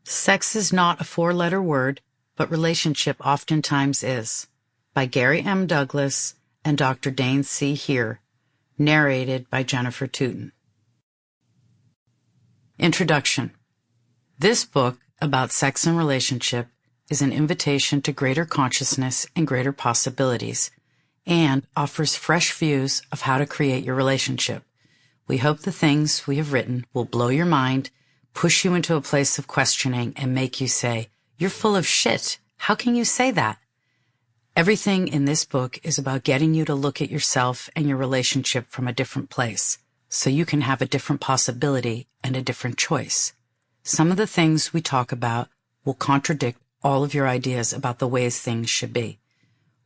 Sex is not a four-letter word, but relationship oftentimes is. By Gary M. Douglas and Dr. Dain Heer. Narrated by Jennifer Tuton. Introduction. This book about sex and relationship is an invitation to greater consciousness and greater possibilities, and offers fresh views of how to create your relationship. We hope the things we have written will blow your mind, push you into a place of questioning, and make you say, "You're full of shit. How can you say that?" Everything in this book is about getting you to look at yourself and your relationship from a different place, so you can have a different possibility and a different choice. Some of the things we talk about will contradict all of your ideas about the ways things should be.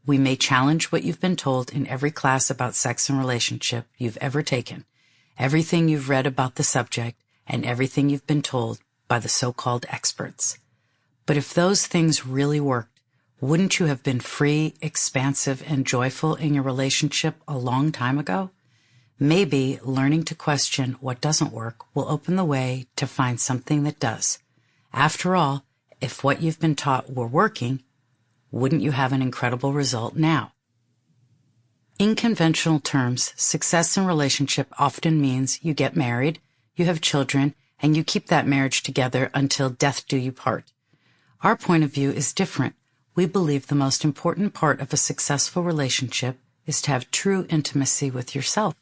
We may challenge what you've been told in every class about sex and relationship you've ever taken, everything you've read about the subject, and everything you've been told by the so-called experts. But if those things really worked, wouldn't you have been free, expansive, and joyful in your relationship a long time ago? Maybe learning to question what doesn't work will open the way to find something that does. After all, if what you've been taught were working, wouldn't you have an incredible result now? In conventional terms, success in relationship often means you get married, you have children, and you keep that marriage together until death do you part. Our point of view is different. We believe the most important part of a successful relationship is to have true intimacy with yourself.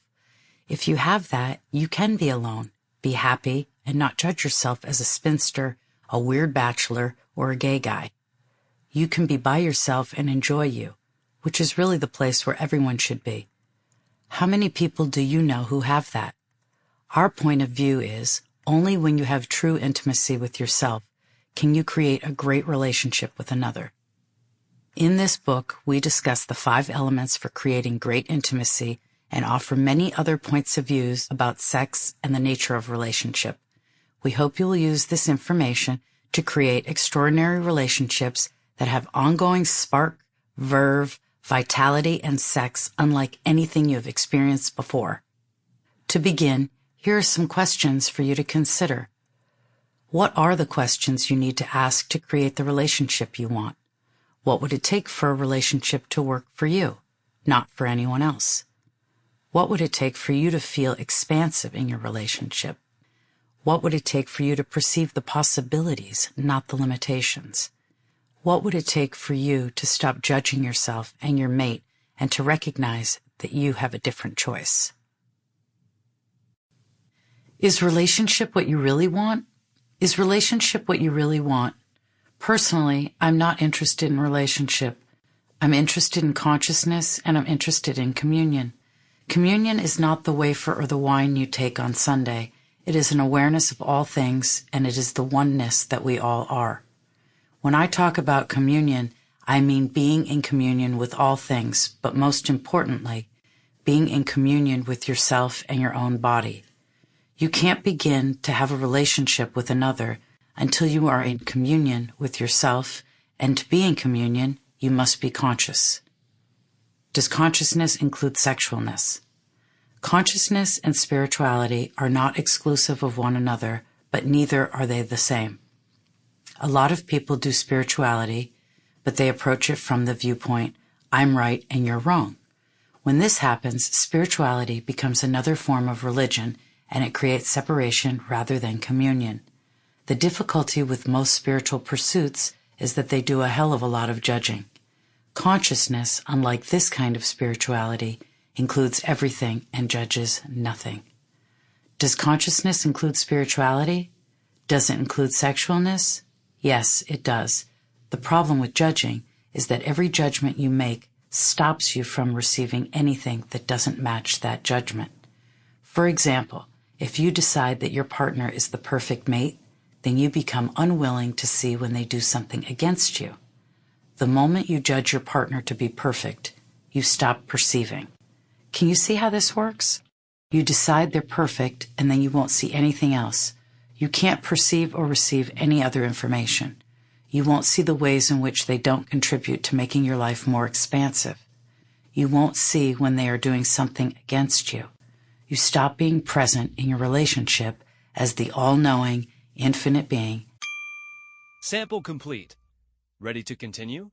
If you have that, you can be alone, be happy, and not judge yourself as a spinster, a weird bachelor, or a gay guy. You can be by yourself and enjoy you, which is really the place where everyone should be. How many people do you know who have that? Our point of view is, only when you have true intimacy with yourself can you create a great relationship with another. In this book, we discuss the 5 elements for creating great intimacy and offer many other points of views about sex and the nature of relationship. We hope you will use this information to create extraordinary relationships that have ongoing spark, verve, vitality, and sex unlike anything you have experienced before. To begin, here are some questions for you to consider. What are the questions you need to ask to create the relationship you want? What would it take for a relationship to work for you, not for anyone else? What would it take for you to feel expansive in your relationship? What would it take for you to perceive the possibilities, not the limitations? What would it take for you to stop judging yourself and your mate and to recognize that you have a different choice? Is relationship what you really want? Is relationship what you really want? Personally, I'm not interested in relationship. I'm interested in consciousness, and I'm interested in communion. Communion is not the wafer or the wine you take on Sunday. It is an awareness of all things, and it is the oneness that we all are. When I talk about communion, I mean being in communion with all things, but most importantly, being in communion with yourself and your own body. You can't begin to have a relationship with another until you are in communion with yourself, and to be in communion, you must be conscious. Does consciousness include sexualness? Consciousness and spirituality are not exclusive of one another, but neither are they the same. A lot of people do spirituality, but they approach it from the viewpoint, I'm right and you're wrong. When this happens, spirituality becomes another form of religion, and it creates separation rather than communion. The difficulty with most spiritual pursuits is that they do a hell of a lot of judging. Consciousness, unlike this kind of spirituality, includes everything and judges nothing. Does consciousness include spirituality? Does it include sexualness? Yes, it does. The problem with judging is that every judgment you make stops you from receiving anything that doesn't match that judgment. For example, if you decide that your partner is the perfect mate, then you become unwilling to see when they do something against you. The moment you judge your partner to be perfect, you stop perceiving. Can you see how this works? You decide they're perfect, and then you won't see anything else. You can't perceive or receive any other information. You won't see the ways in which they don't contribute to making your life more expansive. You won't see when they are doing something against you. You stop being present in your relationship as the all-knowing, infinite being Sample complete. Ready to continue?